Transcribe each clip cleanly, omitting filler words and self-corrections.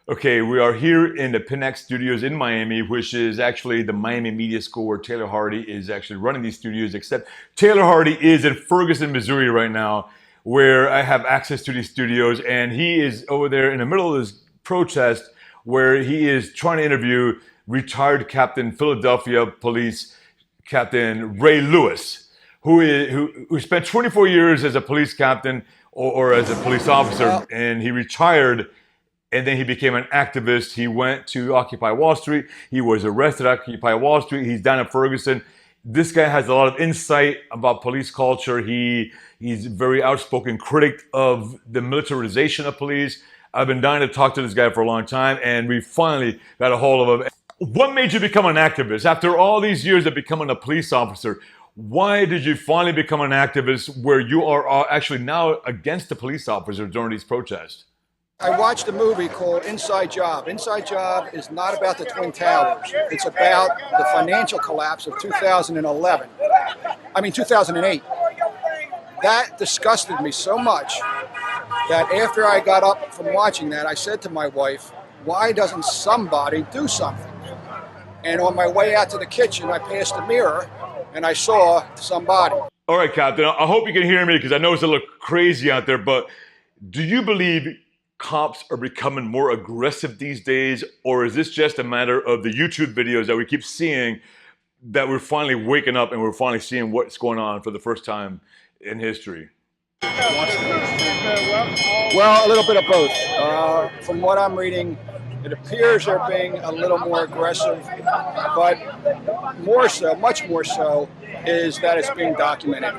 Okay, we are here in the PINAC studios in Miami, which is actually the Miami Media School where Taylor Hardy is actually running these studios, except Taylor Hardy is in Ferguson, Missouri right now, where I have access to these studios, and he is over there in the middle of this protest where he is trying to interview retired Captain Philadelphia Police Captain Ray Lewis, who spent 24 years as a police captain or as a police officer, and he retired and then he became an activist. He went to Occupy Wall Street. He was arrested at Occupy Wall Street. He's down in Ferguson. This guy has a lot of insight about police culture. He's a very outspoken critic of the militarization of police. I've been dying to talk to this guy for a long time, and we finally got a hold of him. What made you become an activist? After all these years of becoming a police officer, why did you finally become an activist where you are actually now against the police officers during these protests? I watched a movie called Inside Job. Inside Job is not about the Twin Towers. It's about the financial collapse of 2011. 2008. That disgusted me so much that after I got up from watching that, I said to my wife, why doesn't somebody do something? And on my way out to the kitchen, I passed a mirror and I saw somebody. All right, Captain, I hope you can hear me because I know it's a little crazy out there, but do you believe cops are becoming more aggressive these days, or is this just a matter of the YouTube videos that we keep seeing that we're finally waking up and we're finally seeing what's going on for the first time in history? Well, a little bit of both. From what I'm reading, it appears they're being a little more aggressive, but more so, much more so, is that it's being documented.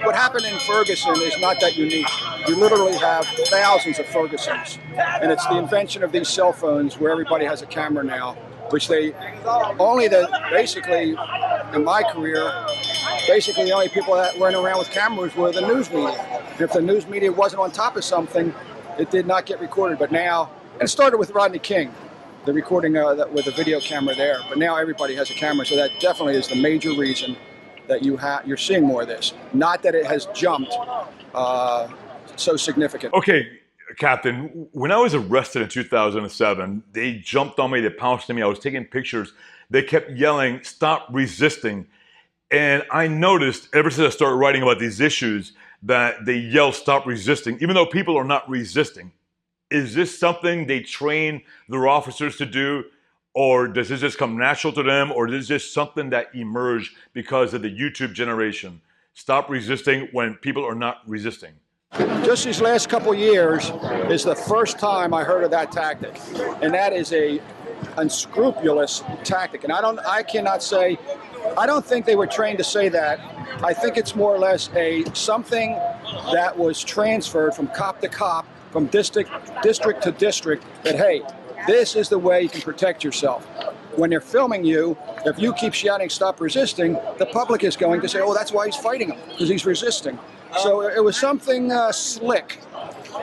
What happened in Ferguson is not that unique. You literally have thousands of Fergusons, and it's the invention of these cell phones where everybody has a camera now, which basically, in my career, basically the only people that went around with cameras were the news media. And if the news media wasn't on top of something, it did not get recorded. But now, and it started with Rodney King, the recording with a video camera there. But now everybody has a camera, so that definitely is the major reason that you're seeing more of this. Not that it has jumped so significant. Okay, Captain, when I was arrested in 2007, they jumped on me, they pounced on me, I was taking pictures. They kept yelling, "Stop resisting." And I noticed ever since I started writing about these issues that they yell, "Stop resisting," even though people are not resisting. Is this something they train their officers to do, or does this just come natural to them, or is this just something that emerged because of the YouTube generation? Stop resisting when people are not resisting. Just these last couple years is the first time I heard of that tactic, and that is a unscrupulous tactic. And I don't think they were trained to say that. I think it's more or less something that was transferred from cop to cop, from district to district, that, hey, this is the way you can protect yourself. When they're filming you, if you keep shouting, "Stop resisting," the public is going to say, "Oh, that's why he's fighting him, because he's resisting." So it was something slick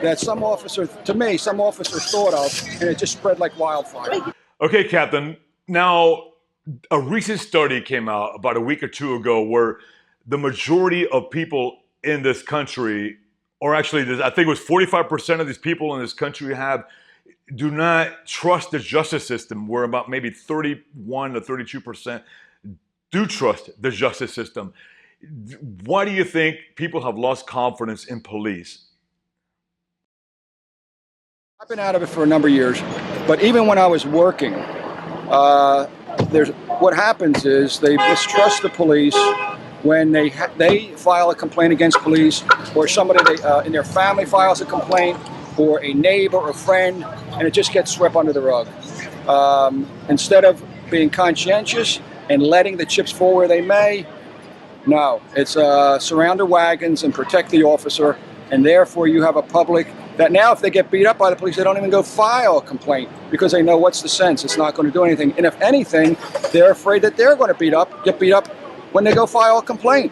that some officer thought of, and it just spread like wildfire. Okay, Captain. Now, a recent study came out about a week or two ago where the majority of people in this country, or actually, I think it was 45% of these people in this country do not trust the justice system, where about maybe 31 to 32% do trust the justice system. Why do you think people have lost confidence in police? I've been out of it for a number of years, but even when I was working, what happens is they mistrust the police when they file a complaint against police, or somebody in their family files a complaint, or a neighbor or friend, and it just gets swept under the rug. Instead of being conscientious and letting the chips fall where they may, no, it's surround their wagons and protect the officer, and therefore you have a public that now if they get beat up by the police, they don't even go file a complaint because they know what's the sense, it's not going to do anything. And if anything, they're afraid that they're going to get beat up when they go file a complaint.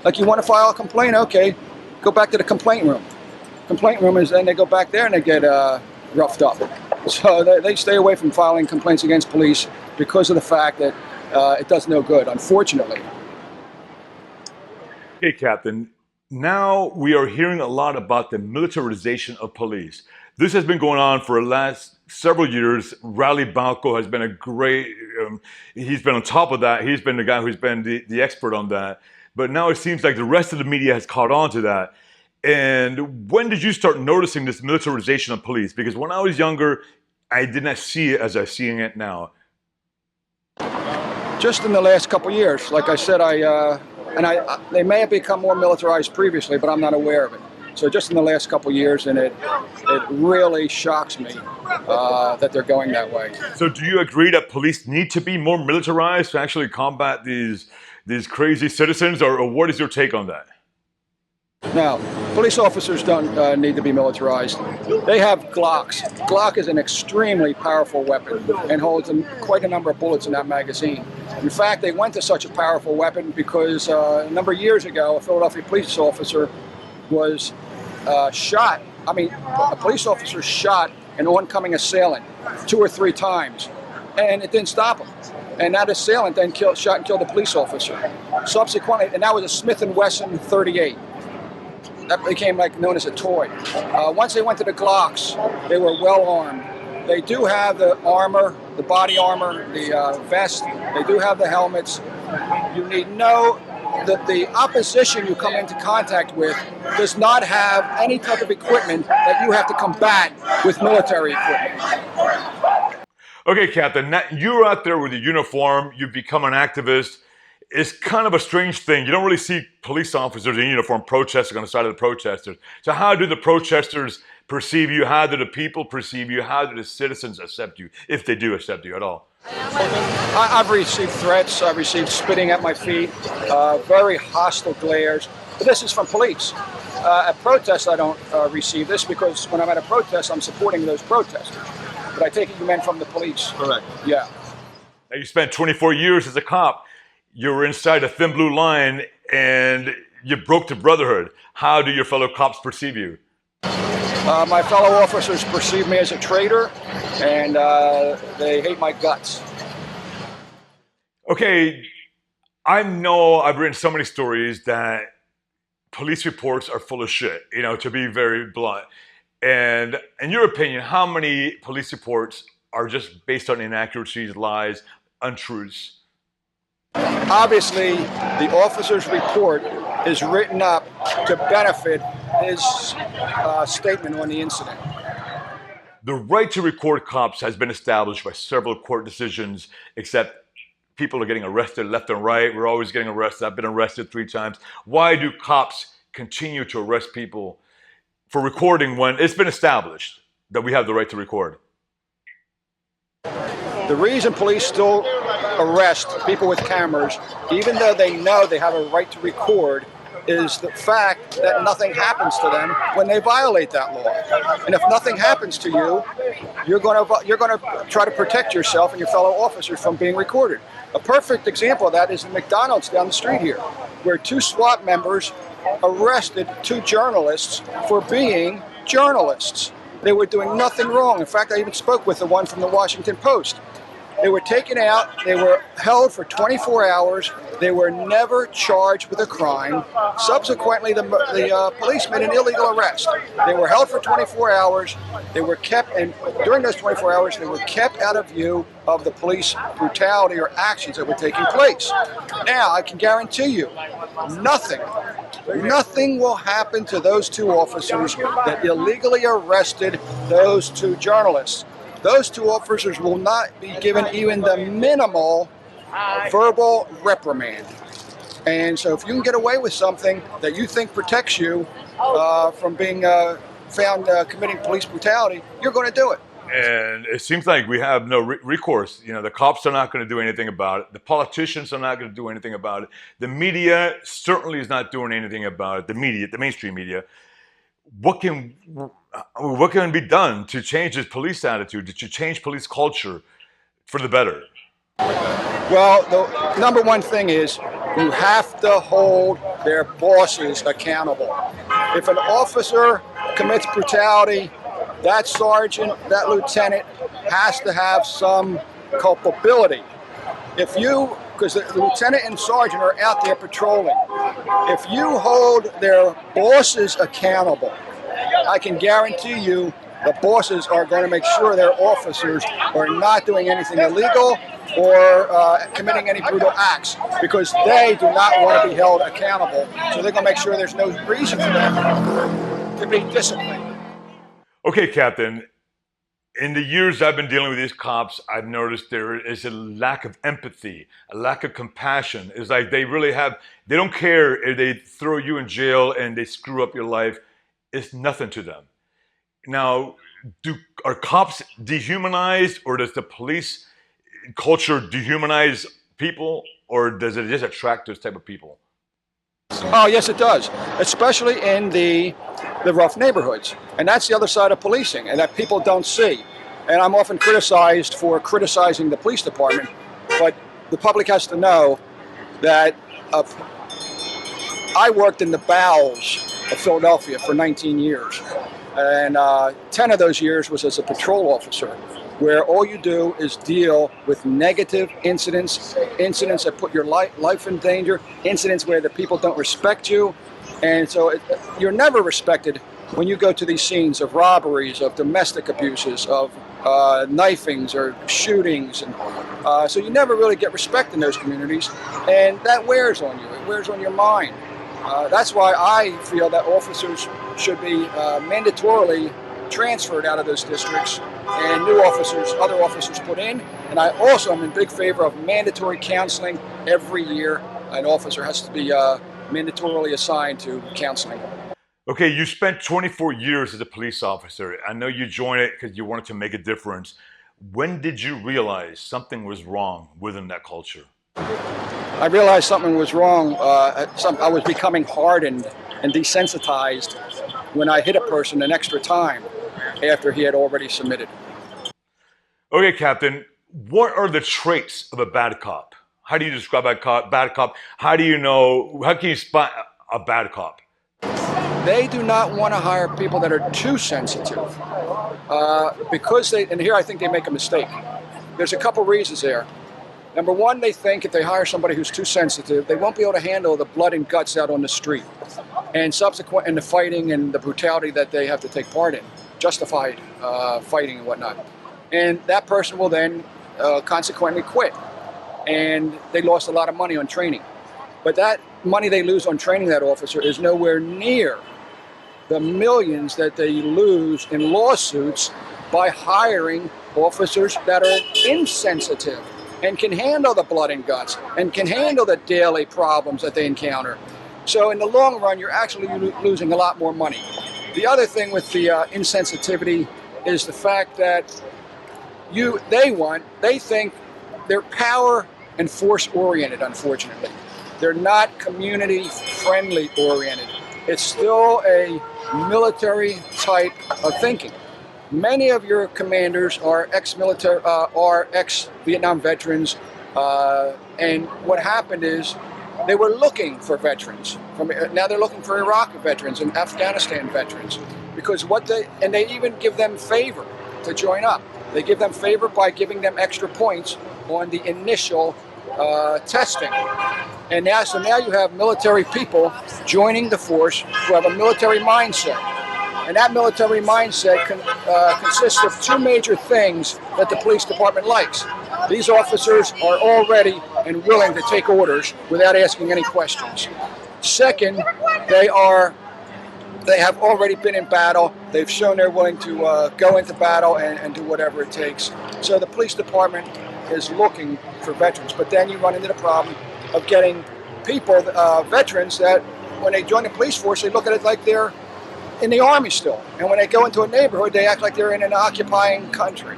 Like, you want to file a complaint, okay, go back to the complaint room. Complaint room is then they go back there and they get roughed up. So they stay away from filing complaints against police because of the fact that it does no good, unfortunately. Hey, Captain. Now we are hearing a lot about the militarization of police. This has been going on for the last several years. Rally Balco has been a great, he's been on top of that. He's been the guy who's been the expert on that. But now it seems like the rest of the media has caught on to that. And when did you start noticing this militarization of police? Because when I was younger, I did not see it as I'm seeing it now. Just in the last couple of years, like I said, they may have become more militarized previously, but I'm not aware of it. So just in the last couple of years, and it really shocks me that they're going that way. So do you agree that police need to be more militarized to actually combat these crazy citizens, or what is your take on that? Now, police officers don't need to be militarized. They have Glocks. Glock is an extremely powerful weapon and holds quite a number of bullets in that magazine. In fact, they went to such a powerful weapon because a number of years ago, a Philadelphia police officer was shot. I mean, a police officer shot an oncoming assailant 2 or 3 times, and it didn't stop him. And that assailant then shot and killed the police officer. Subsequently, and that was a Smith & Wesson 38. That became known as a toy. Once they went to the Glocks, they were well armed. They do have the armor, the body armor, the vest. They do have the helmets. You need know that the opposition you come into contact with does not have any type of equipment that you have to combat with military equipment. Okay, Captain, you're out there with a uniform. You've become an activist. It's kind of a strange thing. You don't really see police officers in uniform protesting on the side of the protesters. So how do the protesters perceive you? How do the people perceive you? How do the citizens accept you, if they do accept you at all? I've received threats. I've received spitting at my feet, very hostile glares. But this is from police. At protests, I don't receive this because when I'm at a protest, I'm supporting those protesters. But I take it you meant from the police. Correct. Yeah. Now, you spent 24 years as a cop. You were inside a thin blue line and you broke the brotherhood. How do your fellow cops perceive you? My fellow officers perceive me as a traitor, and they hate my guts. Okay, I know I've written so many stories that police reports are full of shit, to be very blunt. And in your opinion, how many police reports are just based on inaccuracies, lies, untruths? Obviously, the officer's report is written up to benefit his statement on the incident. The right to record cops has been established by several court decisions, except people are getting arrested left and right. We're always getting arrested. I've been arrested 3 times. Why do cops continue to arrest people for recording when it's been established that we have the right to record? The reason police still arrest people with cameras, even though they know they have a right to record, is the fact that nothing happens to them when they violate that law. And if nothing happens to you, you're going to try to protect yourself and your fellow officers from being recorded. A perfect example of that is the McDonald's down the street here, where 2 SWAT members arrested 2 journalists for being journalists. They were doing nothing wrong. In fact, I even spoke with the one from the Washington Post. They were taken out, they were held for 24 hours, they were never charged with a crime. Subsequently, the police made an illegal arrest. They were held for 24 hours, they were kept, and during those 24 hours, they were kept out of view of the police brutality or actions that were taking place. Now, I can guarantee you, nothing will happen to those 2 officers that illegally arrested those 2 journalists. Those 2 officers will not be given even the minimal verbal reprimand. And so if you can get away with something that you think protects you from being found committing police brutality, you're going to do it. And it seems like we have no recourse. The cops are not going to do anything about it. The politicians are not going to do anything about it. The media certainly is not doing anything about it. The mainstream media. What can be done to change this police attitude, to change police culture for the better? Well, the number one thing is you have to hold their bosses accountable. If an officer commits brutality, that sergeant, that lieutenant has to have some culpability. Because the lieutenant and sergeant are out there patrolling. If you hold their bosses accountable, I can guarantee you The bosses are going to make sure their officers are not doing anything illegal or committing any brutal acts, because they do not want to be held accountable. So they're going to make sure there's no reason for them to be disciplined. Okay, Captain. In the years I've been dealing with these cops, I've noticed there is a lack of empathy, a lack of compassion. It's like they don't care if they throw you in jail and they screw up your life. It's nothing to them. Now, are cops dehumanized, or does the police culture dehumanize people, or does it just attract those type of people? Oh, yes, it does, especially in the rough neighborhoods. And that's the other side of policing, and that people don't see. And I'm often criticized for criticizing the police department, but the public has to know that I worked in the bowels of Philadelphia for 19 years. And 10 of those years was as a patrol officer, where all you do is deal with negative incidents that put your life in danger, incidents where the people don't respect you. And so you're never respected when you go to these scenes of robberies, of domestic abuses, of knifings or shootings. And so you never really get respect in those communities, and that wears on you. It wears on your mind. That's why I feel that officers should be mandatorily transferred out of those districts and other officers put in. And I also am in big favor of mandatory counseling every year. An officer has to be mandatorily assigned to counseling. Okay, you spent 24 years as a police officer. I know you joined it because you wanted to make a difference. When did you realize something was wrong within that culture? I realized something was wrong. I was becoming hardened and desensitized when I hit a person an extra time after he had already submitted. Okay, Captain, what are the traits of a bad cop? How do you describe a bad cop? How can you spot a bad cop? They do not want to hire people that are too sensitive and here I think they make a mistake. There's a couple reasons there. Number one, they think if they hire somebody who's too sensitive, they won't be able to handle the blood and guts out on the street and the fighting and the brutality that they have to take part in, justified fighting and whatnot. And that person will then consequently quit. And they lost a lot of money on training. But that money they lose on training that officer is nowhere near the millions that they lose in lawsuits by hiring officers that are insensitive and can handle the blood and guts and can handle the daily problems that they encounter. So in the long run, you're actually losing a lot more money. The other thing with the insensitivity is the fact that they think they're power and force oriented, unfortunately. They're not community friendly oriented. It's still a military type of thinking. Many of your commanders are ex-military, are ex-Vietnam veterans, and what happened is they were looking for veterans. Now they're looking for Iraq veterans and Afghanistan veterans, because they even give them favor to join up. They give them favor by giving them extra points on the initial testing. And now you have military people joining the force who have a military mindset. And that military mindset consists of two major things that the police department likes. These officers are all ready and willing to take orders without asking any questions. Second, they have already been in battle. They've shown they're willing to go into battle and do whatever it takes. So the police department is looking for veterans. But then you run into the problem of getting people, veterans, that when they join the police force, they look at it like they're in the army still. And when they go into a neighborhood, they act like they're in an occupying country.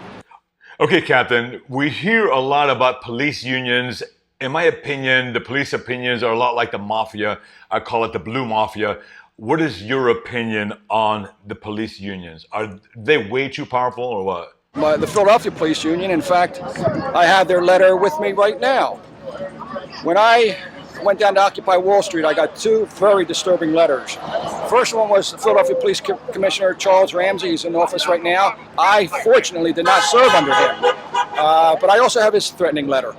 Okay, Captain, we hear a lot about police unions. In my opinion, the police opinions are a lot like the mafia. I call it the blue mafia. What is your opinion on the police unions? Are they way too powerful or what? The Philadelphia Police Union, in fact, I have their letter with me right now. When I went down to Occupy Wall Street, I got two very disturbing letters. First one was the Philadelphia Police Commissioner Charles Ramsey. He's in office right now. I fortunately did not serve under him, but I also have his threatening letter,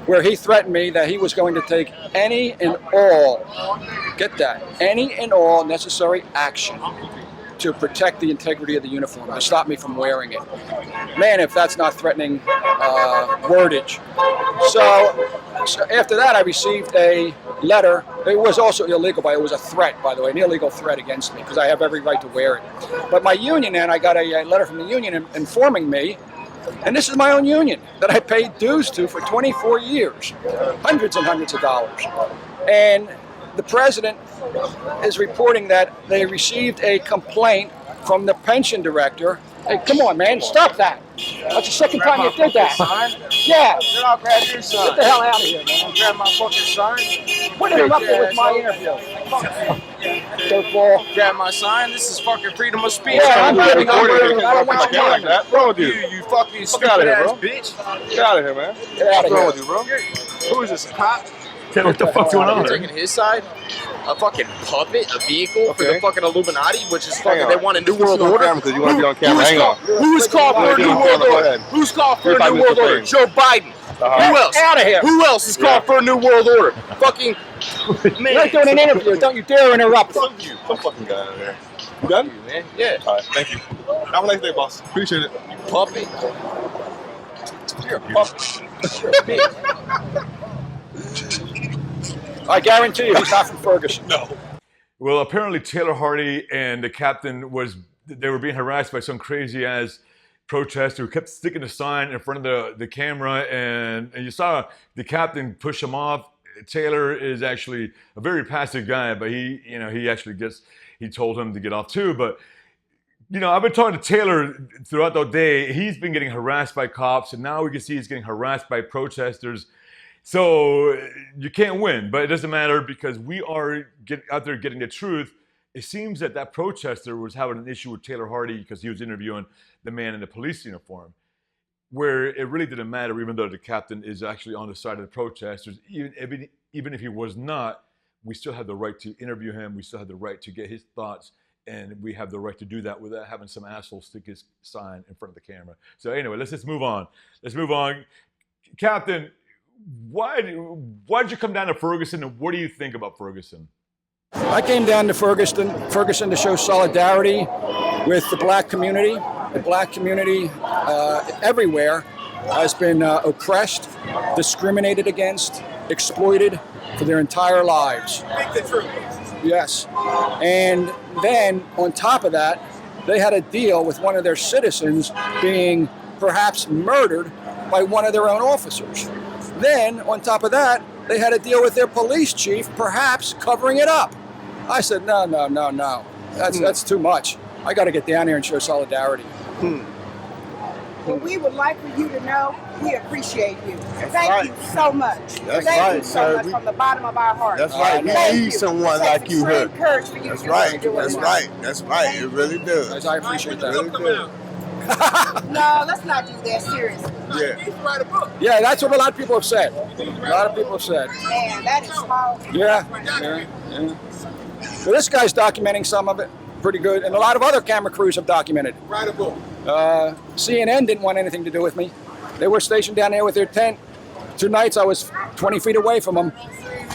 where he threatened me that he was going to take any and all, get that, any and all necessary action to protect the integrity of the uniform, to stop me from wearing it. Man, if that's not threatening wordage. So after that, I received a letter. It was also illegal, but it was a threat, by the way, an illegal threat against me, because I have every right to wear it. But my union, and I got a letter from the union informing me, and this is my own union that I paid dues to for 24 years, hundreds and hundreds of dollars. And the president is reporting that they received a complaint from the pension director. Hey, come on, man, stop that. That's the second time you did that. Yeah. Then I'll grab your sign. Get the hell out of here, man. Grab my fucking sign. What interrupted with my interview? Dirtball. Grab my sign. This is fucking freedom of speech. Yeah, I'm Fucking not recording. I don't want you like that. What's wrong with you? You fucking stupid outta here, ass bro. bitch. Get out of here, man. Get out of What's wrong here. with you, bro? Who is this, a cop? What the fuck's going on? Taking his side? A fucking puppet, a vehicle for the Okay. fucking Illuminati, which is fucking, Hang they on. want a new Put you world on order. camera 'cause you wanna be on camera. Hang on. Who's called for a new world Go order? ahead. Who's called for a Here's new my world Mr. order? Thing. Joe Biden. Who else? Out of here. Who else is called for a new world order? Fucking man. You're doing an interview. Don't you dare interrupt. Fuck you. Some fucking guy out there. You done? Man, yeah. All right. Thank you. Have a nice day, boss. Appreciate it. Puppet. You're a puppet. You're a bitch. I guarantee you, he's not from Ferguson. No. Well, apparently Taylor Hardy and the captain they were being harassed by some crazy ass protester who kept sticking a sign in front of the camera, and you saw the captain push him off. Taylor is actually a very passive guy, but he told him to get off too. But I've been talking to Taylor throughout the day. He's been getting harassed by cops, and now we can see he's getting harassed by protesters. So you can't win, but it doesn't matter because we are out there getting the truth. It seems that protester was having an issue with Taylor Hardy because he was interviewing the man in the police uniform, where it really didn't matter, even though the captain is actually on the side of the protesters. Even if he was not, we still have the right to interview him. We still have the right to get his thoughts, and we have the right to do that without having some asshole stick his sign in front of the camera. So anyway, let's just move on. Captain, why did you come down to Ferguson, and what do you think about Ferguson? I came down to Ferguson to show solidarity with the black community. The black community everywhere has been oppressed, discriminated against, exploited for their entire lives. Yes. And then on top of that, they had a deal with one of their citizens being perhaps murdered by one of their own officers. Then, on top of that, they had to deal with their police chief, perhaps covering it up. I said, no. That's too much. I got to get down here and show solidarity. Well, we would like for you to know we appreciate you. Thank you so much. Thank you so much from the bottom of our hearts. That's right. We Thank need you. someone It takes like you extreme here. courage for you That's to do what right. you're doing That's now. right. That's right. It really does. I appreciate that. Really does. No, let's not do that seriously. Yeah. Yeah, that's what a lot of people have said. A lot of people have said. Man, that is small. Yeah. So this guy's documenting some of it pretty good, and a lot of other camera crews have documented. Write a book. CNN didn't want anything to do with me. They were stationed down there with their tent. 2 nights I was 20 feet away from them.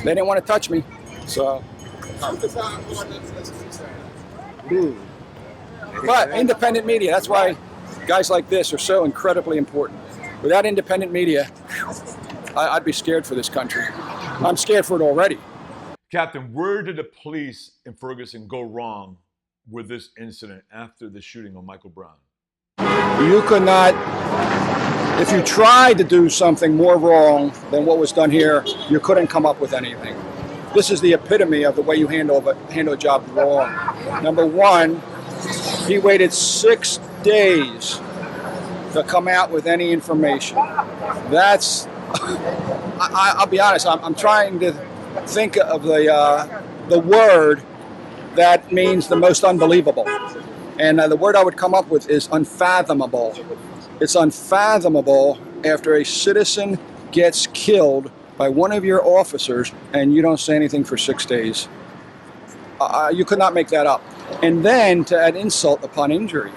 They didn't want to touch me. So. But independent media, that's why guys like this are so incredibly important. Without independent media, I'd be scared for this country. I'm scared for it already. Captain, where did the police in Ferguson go wrong with this incident after the shooting of Michael Brown? You could not, if you tried to do something more wrong than what was done here, you couldn't come up with anything. This is the epitome of the way you handle a job wrong. Number one, he waited 6 days to come out with any information. That's, I'll be honest, I'm trying to think of the word that means the most unbelievable. And the word I would come up with is unfathomable. It's unfathomable after a citizen gets killed by one of your officers and you don't say anything for 6 days. You could not make that up. And then to add insult upon injury,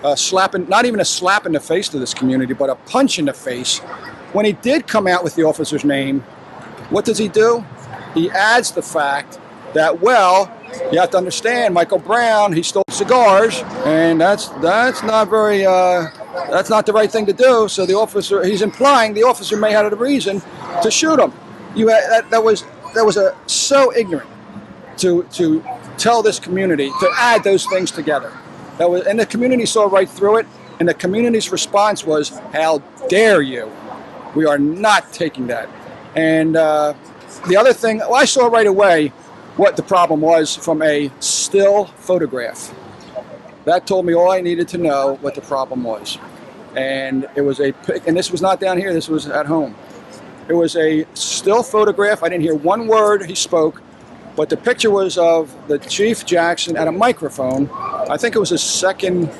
not even a slap in the face to this community, but a punch in the face. When he did come out with the officer's name, what does he do? He adds the fact that, well, you have to understand, Michael Brown, he stole cigars, and that's not very that's not the right thing to do. So the officer, he's implying the officer may have had a reason to shoot him. That was so ignorant to tell this community to add those things together. And the community saw right through it, and the community's response was, "How dare you? We are not taking that." And the other thing, I saw right away what the problem was from a still photograph. That told me all I needed to know what the problem was. And it was and this was not down here, this was at home. It was a still photograph. I didn't hear one word he spoke, but the picture was of the Chief Jackson at a microphone. I think it was his second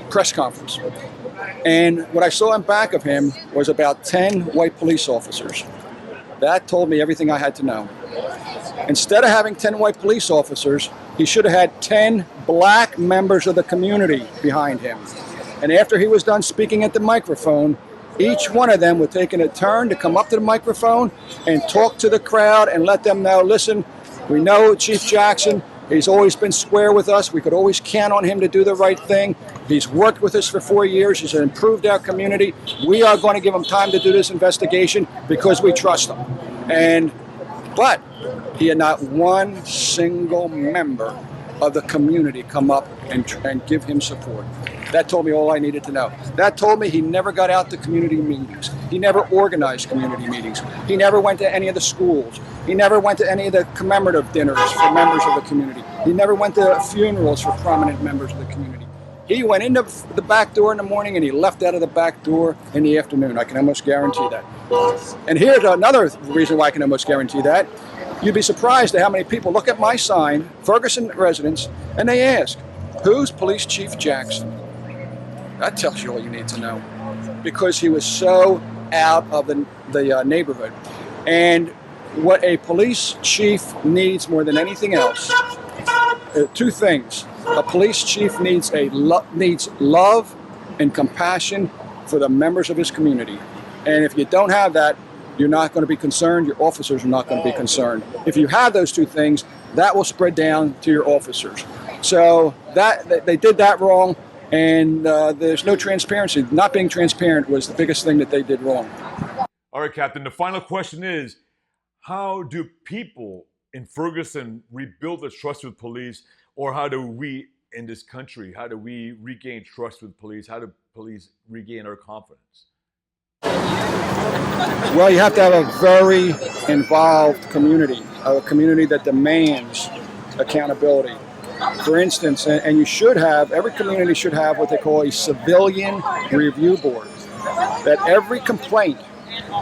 press conference. And what I saw in back of him was about 10 white police officers. That told me everything I had to know. Instead of having 10 white police officers, he should have had 10 black members of the community behind him. And after he was done speaking at the microphone, each one of them would take a turn to come up to the microphone and talk to the crowd and let them know, listen, we know Chief Jackson, he's always been square with us. We could always count on him to do the right thing. He's worked with us for 4 years. He's improved our community. We are going to give him time to do this investigation because we trust him. But he had not one single member of the community come up and give him support. That told me all I needed to know. That told me he never got out to community meetings. He never organized community meetings. He never went to any of the schools. He never went to any of the commemorative dinners for members of the community. He never went to funerals for prominent members of the community. He went into the back door in the morning and he left out of the back door in the afternoon. I can almost guarantee that. And here's another reason why I can almost guarantee that. You'd be surprised at how many people look at my sign, Ferguson residents, and they ask, who's Police Chief Jackson? That tells you all you need to know, because he was so out of the neighborhood. And what a police chief needs more than anything else, two things. A police chief needs love and compassion for the members of his community. And if you don't have that, you're not going to be concerned. Your officers are not going to be concerned. If you have those two things, that will spread down to your officers. So they did that wrong. And there's no transparency. Not being transparent was the biggest thing that they did wrong. All right, Captain, the final question is, how do people in Ferguson rebuild the trust with police, or how do we in this country, how do we regain trust with police? How do police regain our confidence? Well, you have to have a very involved community, a community that demands accountability. For instance, and you should have, every community should have what they call a civilian review board. That every complaint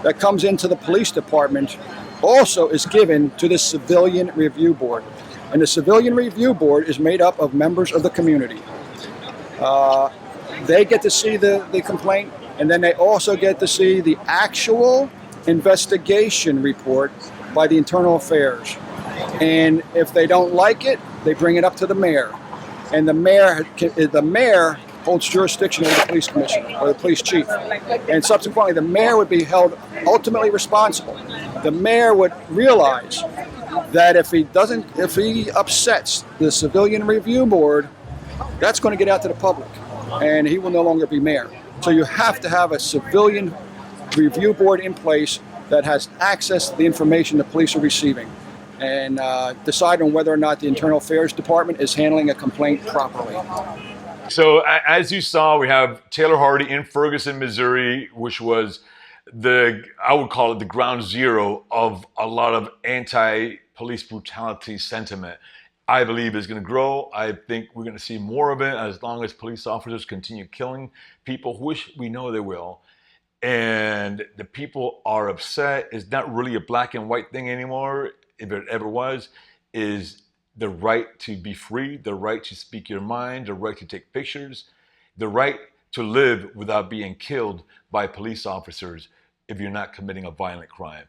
that comes into the police department also is given to the civilian review board. And the civilian review board is made up of members of the community. They get to see the complaint, and then they also get to see the actual investigation report by the Internal Affairs. And if they don't like it, they bring it up to the mayor. And the mayor holds jurisdiction over the police commissioner or the police chief. And subsequently, the mayor would be held ultimately responsible. The mayor would realize that if he upsets the civilian review board, that's going to get out to the public, and he will no longer be mayor. So you have to have a civilian review board in place that has access to the information the police are receiving, and decide on whether or not the Internal Affairs Department is handling a complaint properly. So as you saw, we have Taylor Hardy in Ferguson, Missouri, which was I would call it the ground zero of a lot of anti-police brutality sentiment. I believe is going to grow. I think we're going to see more of it as long as police officers continue killing people, which we know they will. And the people are upset. It's not really a black and white thing anymore, if it ever was, is the right to be free, the right to speak your mind, the right to take pictures, the right to live without being killed by police officers if you're not committing a violent crime.